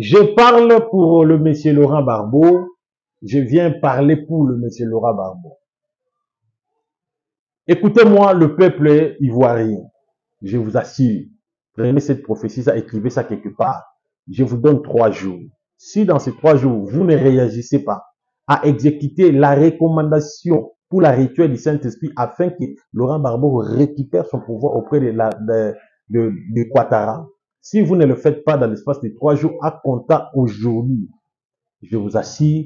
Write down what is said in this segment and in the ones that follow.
Je parle pour le monsieur Laurent Gbagbo. Je viens parler pour le monsieur Laurent Gbagbo. Écoutez-moi, le peuple ivoirien. Je vous assure. Prenez cette prophétie, ça, écrivez ça quelque part. Je vous donne 3 jours. Si dans ces 3 jours, vous ne réagissez pas à exécuter la recommandation pour la rituel du Saint-Esprit afin que Laurent Gbagbo récupère son pouvoir auprès de Ouattara, si vous ne le faites pas dans l'espace de 3 jours, à compter aujourd'hui, je vous assure,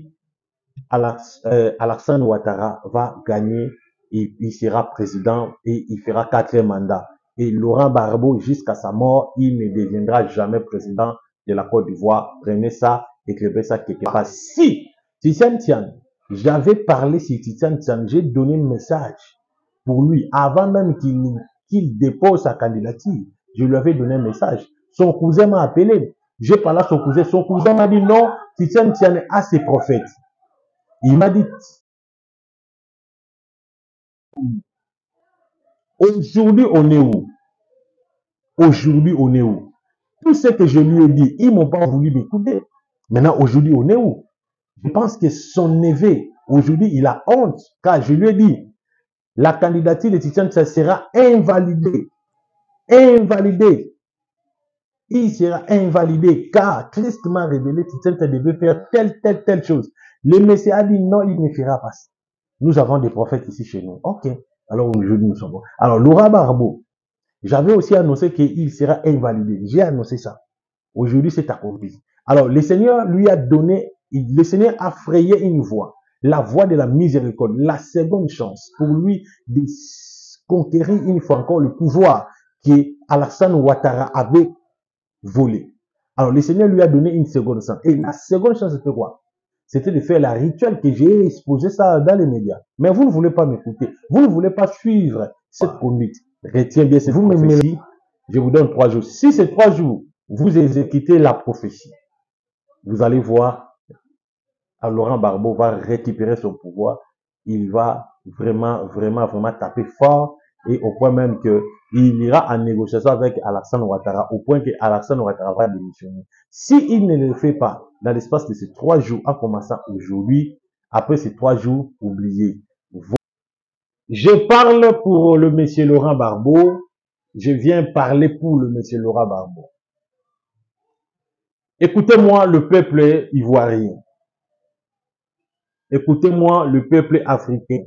Alassane Ouattara va gagner et il sera président et il fera 4 mandats. Et Laurent Gbagbo, jusqu'à sa mort, il ne deviendra jamais président de la Côte d'Ivoire. Prenez ça, écrivez ça quelque part. Si Titian Tian, j'avais parlé sur Titian Tian, j'ai donné un message pour lui avant même qu'il dépose sa candidature. Je lui avais donné un message. Son cousin m'a appelé. J'ai parlé à son cousin. Son cousin m'a dit non, Titian Tian a ses prophètes. Il m'a dit, aujourd'hui on est où? Aujourd'hui on est où? Tout ce que je lui ai dit, ils m'ont pas voulu m'écouter. Maintenant, aujourd'hui on est où? Je pense que son neveu, aujourd'hui, il a honte, car je lui ai dit, la candidature de Titian Tian sera invalidée. Invalidée. Il sera invalidé, car Christ m'a révélé que Titian Tian devait faire telle chose. Le Messie a dit non, il ne fera pas ça. Nous avons des prophètes ici chez nous. Ok. Alors aujourd'hui, nous sommes bons. Alors, Laurent Gbagbo, j'avais aussi annoncé qu'il sera invalidé. J'ai annoncé ça. Aujourd'hui, c'est accompli. Alors, le Seigneur lui a donné, le Seigneur a frayé une voie. La voie de la miséricorde. La seconde chance pour lui de conquérir une fois encore le pouvoir que Alassane Ouattara avait volé. Alors, le Seigneur lui a donné une seconde chance. Et la seconde chance, c'était quoi? C'était de faire la rituel que j'ai exposé ça dans les médias. Mais vous ne voulez pas m'écouter. Vous ne voulez pas suivre cette conduite. Retiens bien, c'est vous prophétie. Je vous donne 3 jours. Si ces 3 jours, vous exécutez la prophétie, vous allez voir, Laurent Gbagbo va récupérer son pouvoir. Il va vraiment taper fort et au point même que il ira en négociation avec Alassane Ouattara, au point que Alassane Ouattara va démissionner. S'il ne le fait pas dans l'espace de ces 3 jours, en commençant aujourd'hui, après ces 3 jours, oubliez. Je parle pour le monsieur Laurent Gbagbo. Je viens parler pour le monsieur Laurent Gbagbo. Écoutez-moi, le peuple ivoirien. Écoutez-moi, le peuple africain.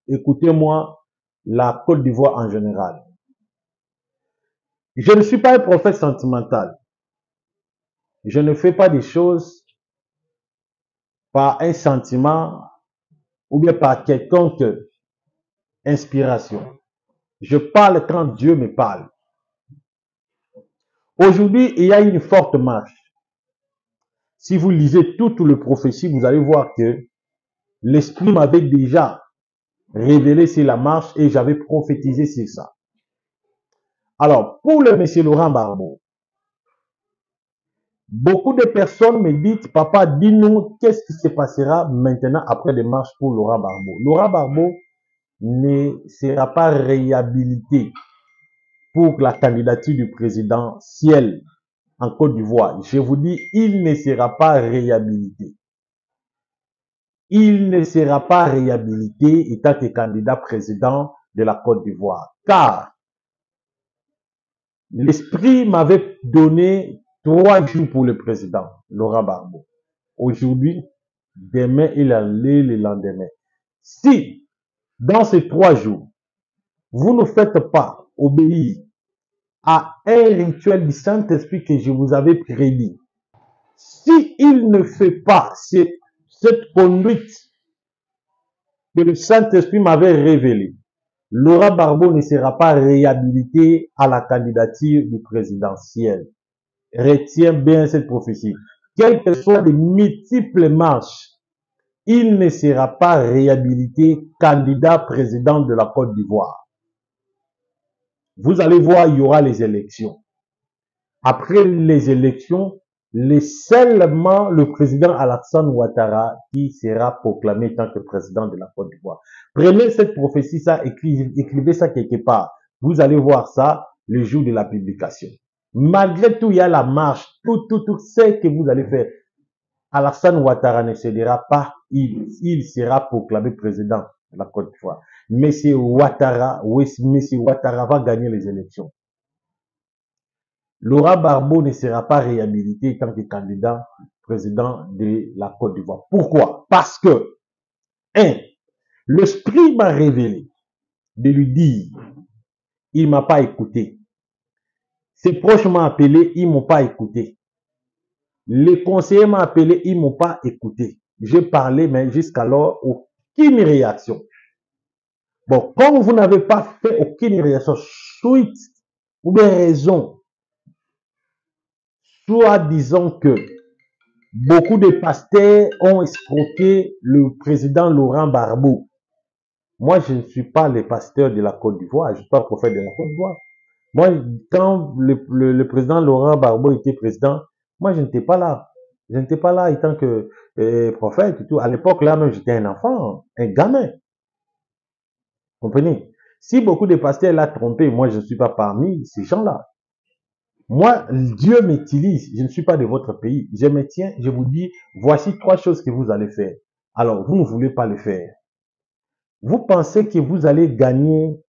Écoutez-moi, la Côte d'Ivoire en général. Je ne suis pas un prophète sentimental. Je ne fais pas des choses par un sentiment ou bien par quelconque inspiration. Je parle quand Dieu me parle. Aujourd'hui, il y a une forte marche. Si vous lisez toutes les prophéties, vous allez voir que l'Esprit m'avait déjà révélé sur la marche et j'avais prophétisé sur ça. Alors, pour le monsieur Laurent Gbagbo, beaucoup de personnes me disent, papa, dis-nous qu'est-ce qui se passera maintenant après les marches pour Laurent Gbagbo. Laurent Gbagbo ne sera pas réhabilité pour la candidature du présidentiel en Côte d'Ivoire. Je vous dis, il ne sera pas réhabilité. Il ne sera pas réhabilité étant que candidat président de la Côte d'Ivoire. Car l'Esprit m'avait donné 3 jours pour le président, Laurent Gbagbo. Aujourd'hui, demain et le lendemain. Si, dans ces 3 jours, vous ne faites pas obéir à un rituel du Saint-Esprit que je vous avais prédit, si il ne fait pas cette conduite que le Saint-Esprit m'avait révélée, Laurent Gbagbo ne sera pas réhabilité à la candidature du présidentiel. Retiens bien cette prophétie. Quelles que soient les multiples marches, il ne sera pas réhabilité candidat président de la Côte d'Ivoire. Vous allez voir, il y aura les élections. Après les élections, seulement le président Alassane Ouattara qui sera proclamé tant que président de la Côte d'Ivoire. Prenez cette prophétie, ça, écrivez ça quelque part. Vous allez voir ça le jour de la publication. Malgré tout, il y a la marche, tout ce que vous allez faire. Alassane Ouattara ne cédera pas, il sera proclamé président de la Côte d'Ivoire. Monsieur Ouattara va gagner les élections. Laurent Gbagbo ne sera pas réhabilité en tant que candidat président de la Côte d'Ivoire. Pourquoi? Parce que, l'esprit m'a révélé de lui dire, il m'a pas écouté. Ses proches m'ont appelé, ils m'ont pas écouté. Les conseillers m'ont appelé, ils m'ont pas écouté. J'ai parlé, mais jusqu'alors, aucune réaction. Bon, comme vous n'avez pas fait aucune réaction, suite ou bien raison, soit disons que beaucoup de pasteurs ont escroqué le président Laurent Gbagbo. Moi, je ne suis pas le pasteur de la Côte d'Ivoire, je ne suis pas le prophète de la Côte d'Ivoire. Moi, quand le président Laurent Gbagbo était président, moi, je n'étais pas là. Je n'étais pas là étant que prophète et tout. À l'époque, là, même, j'étais un enfant, un gamin. Comprenez? Si beaucoup de pasteurs l'ont trompé, moi, je ne suis pas parmi ces gens-là. Moi, Dieu m'utilise. Je ne suis pas de votre pays. Je me tiens, je vous dis, voici 3 choses que vous allez faire. Alors, vous ne voulez pas le faire. Vous pensez que vous allez gagner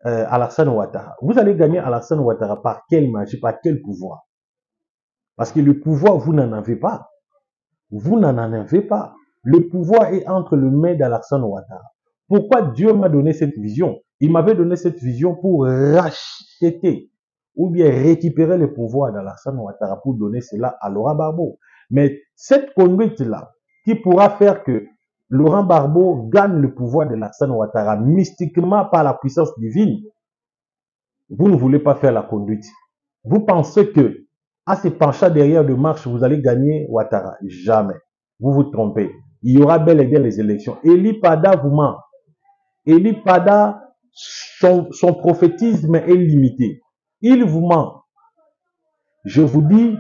Alassane Ouattara. Vous allez gagner Alassane Ouattara par quelle magie, par quel pouvoir? Parce que le pouvoir, vous n'en avez pas. Vous n'en avez pas. Le pouvoir est entre les mains d'Alassane Ouattara. Pourquoi Dieu m'a donné cette vision? Il m'avait donné cette vision pour racheter ou bien récupérer le pouvoir d'Alassane Ouattara pour donner cela à Laurent Gbagbo. Mais cette conduite-là, qui pourra faire que Laurent Gbagbo gagne le pouvoir de Alassane Ouattara mystiquement par la puissance divine, vous ne voulez pas faire la conduite. Vous pensez que, à se penchant derrière de marche, vous allez gagner Ouattara. Jamais. Vous vous trompez. Il y aura bel et bien les élections. Eli Pada vous ment. Eli Pada, son prophétisme est limité. Il vous ment. Je vous dis,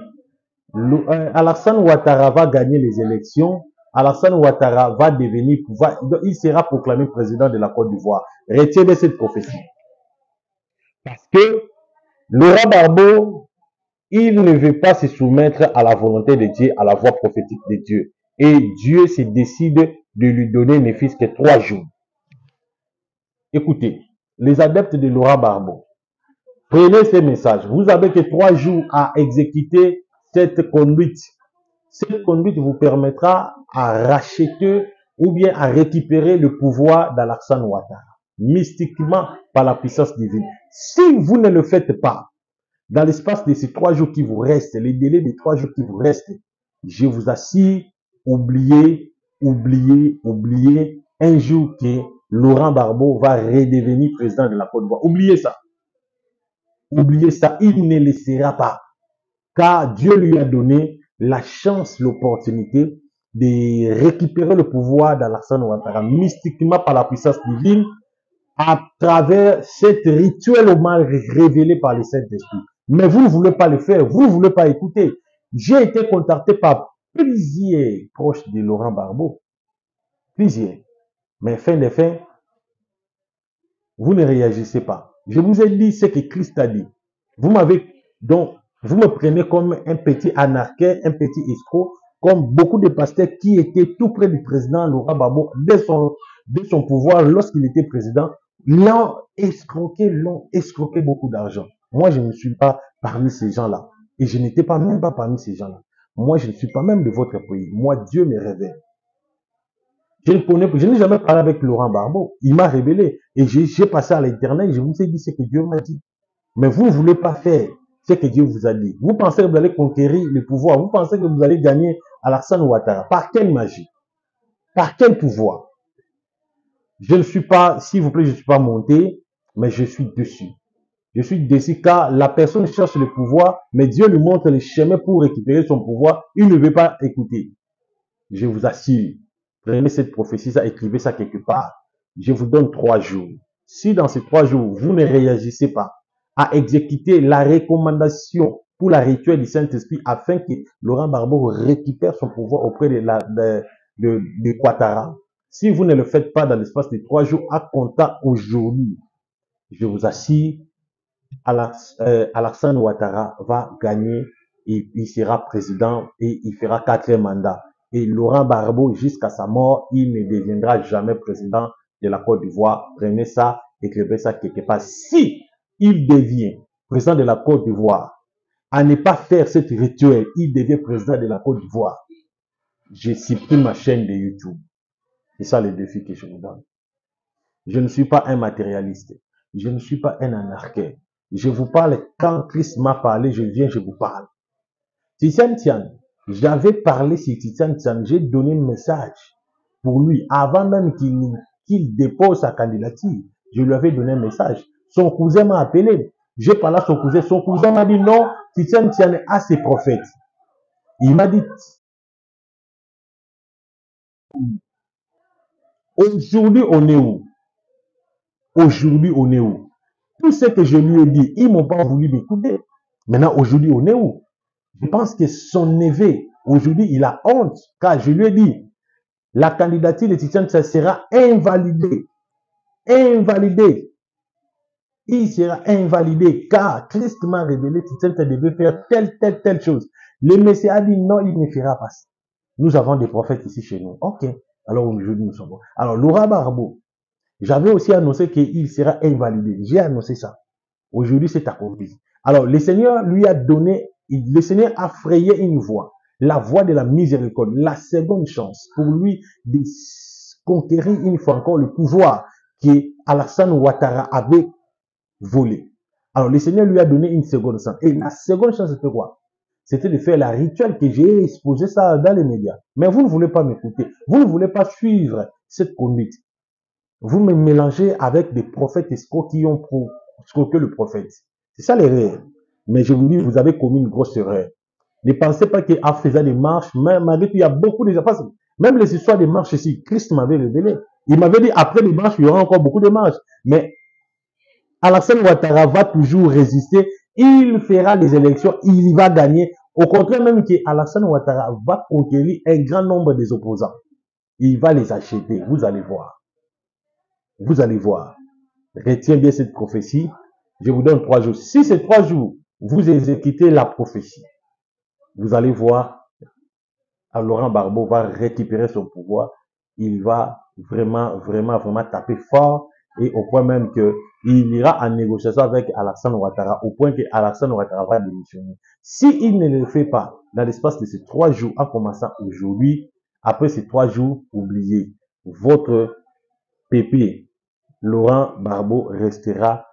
Alassane Ouattara va gagner les élections. Alassane Ouattara va devenir pouvoir. Il sera proclamé président de la Côte d'Ivoire. Retenez cette prophétie. Parce que Laurent Gbagbo, il ne veut pas se soumettre à la volonté de Dieu, à la voix prophétique de Dieu. Et Dieu se décide de lui donner ne fût-ce que 3 jours. Écoutez, les adeptes de Laurent Gbagbo, prenez ces messages. Vous avez que 3 jours à exécuter cette conduite. Cette conduite vous permettra à racheter ou bien à récupérer le pouvoir d'Alassane Ouattara, mystiquement par la puissance divine. Si vous ne le faites pas, dans l'espace de ces 3 jours qui vous restent, les délais des 3 jours qui vous restent, je vous assure, oubliez un jour que Laurent Gbagbo va redevenir président de la Côte d'Ivoire. Oubliez ça. Oubliez ça, il ne le sera pas. Car Dieu lui a donné la chance, l'opportunité de récupérer le pouvoir d'Alassane Ouattara mystiquement par la puissance divine à travers cette rituel au mal révélé par le Saint-Esprit. Mais vous ne voulez pas le faire, vous ne voulez pas écouter. J'ai été contacté par plusieurs proches de Laurent Gbagbo. Plusieurs. Mais fin de fin, vous ne réagissez pas. Je vous ai dit ce que Christ a dit. Vous me prenez comme un petit anarchiste, un petit escroc, comme beaucoup de pasteurs qui étaient tout près du président Laurent Gbagbo dès son pouvoir lorsqu'il était président, l'ont escroqué beaucoup d'argent. Moi, je ne suis pas parmi ces gens-là. Et je n'étais pas même pas parmi ces gens-là. Moi, je ne suis pas même de votre pays. Moi, Dieu me révèle. Je n'ai jamais parlé avec Laurent Gbagbo. Il m'a révélé. Et j'ai passé à l'internet, je vous ai dit ce que Dieu m'a dit. Mais vous ne voulez pas faire ce que Dieu vous a dit. Vous pensez que vous allez conquérir le pouvoir. Vous pensez que vous allez gagner Alassane Ouattara. Par quelle magie? Par quel pouvoir? Je ne suis pas, s'il vous plaît, je ne suis pas monté, mais je suis dessus. Je suis dessus car la personne cherche le pouvoir, mais Dieu lui montre le chemin pour récupérer son pouvoir. Il ne veut pas écouter. Je vous assure. Prenez cette prophétie, ça, écrivez ça quelque part. Je vous donne 3 jours. Si dans ces 3 jours, vous ne réagissez pas à exécuter la recommandation pour la rituel du Saint-Esprit afin que Laurent Gbagbo récupère son pouvoir auprès de Ouattara, si vous ne le faites pas dans l'espace de 3 jours, à compter aujourd'hui, je vous assure, Alassane Ouattara va gagner et il sera président et il fera 4e mandat. Et Laurent Gbagbo, jusqu'à sa mort, il ne deviendra jamais président de la Côte d'Ivoire. Prenez ça, écrivez ça quelque part. Si il devient président de la Côte d'Ivoire, à ne pas faire cette rituel, il devient président de la Côte d'Ivoire. Je supprime ma chaîne de YouTube. C'est ça le défi que je vous donne. Je ne suis pas un matérialiste. Je ne suis pas un anarchiste. Je vous parle quand Christ m'a parlé, je viens, je vous parle. Titian Tian, j'avais parlé sur Titian Tian, j'ai donné un message pour lui avant même qu'il dépose sa candidature. Je lui avais donné un message. Son cousin m'a appelé. J'ai parlé à son cousin. Son cousin m'a dit non, Titian Tian a ses prophètes. Il m'a dit, aujourd'hui on est où? Aujourd'hui on est où? Tout ce que je lui ai dit, ils m'ont pas voulu m'écouter. Maintenant, aujourd'hui on est où? Je pense que son neveu, aujourd'hui, il a honte, car je lui ai dit, la candidature de Titian ça sera invalidée. Invalidée. Il sera invalidé, car Christ m'a révélé que Titian devait faire telle chose. Le Messie a dit non, il ne fera pas ça. Nous avons des prophètes ici chez nous. Ok. Alors aujourd'hui, nous sommes bons. Alors, Laurent Gbagbo, j'avais aussi annoncé qu'il sera invalidé. J'ai annoncé ça. Aujourd'hui, c'est accompli. Alors, le Seigneur lui a donné, le Seigneur a frayé une voie, la voie de la miséricorde, la seconde chance pour lui de conquérir une fois encore le pouvoir que Alassane Ouattara avait volé. Alors, le Seigneur lui a donné une seconde chance. Et la seconde chance, c'était quoi? C'était de faire la rituel que j'ai exposé ça dans les médias. Mais vous ne voulez pas m'écouter. Vous ne voulez pas suivre cette conduite. Vous me mélangez avec des prophètes escrocs qui ont escroqué le prophète. C'est ça l'erreur. Mais je vous dis, vous avez commis une grosse erreur. Ne pensez pas qu'en faisant des marches, même malgré qu'il y a beaucoup de gens, même les histoires des marches ici, Christ m'avait révélé. Il m'avait dit, après les marches, il y aura encore beaucoup de marches. Mais Alassane Ouattara va toujours résister. Il fera les élections, il va gagner. Au contraire même que Alassane Ouattara va conquérir un grand nombre des opposants. Il va les acheter. Vous allez voir. Vous allez voir. Retiens bien cette prophétie. Je vous donne 3 jours. Si ces 3 jours, vous exécutez la prophétie, vous allez voir, Laurent Gbagbo va récupérer son pouvoir. Il va vraiment taper fort et au point même que il ira en négociation avec Alassane Ouattara, au point que Alassane Ouattara va démissionner. S'il ne le fait pas dans l'espace de ces 3 jours, en commençant aujourd'hui, après ces 3 jours, oubliez, votre pépé, Laurent Gbagbo, restera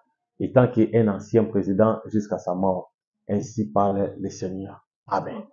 étant qu'un ancien président jusqu'à sa mort. Ainsi parle le Seigneur. Amen.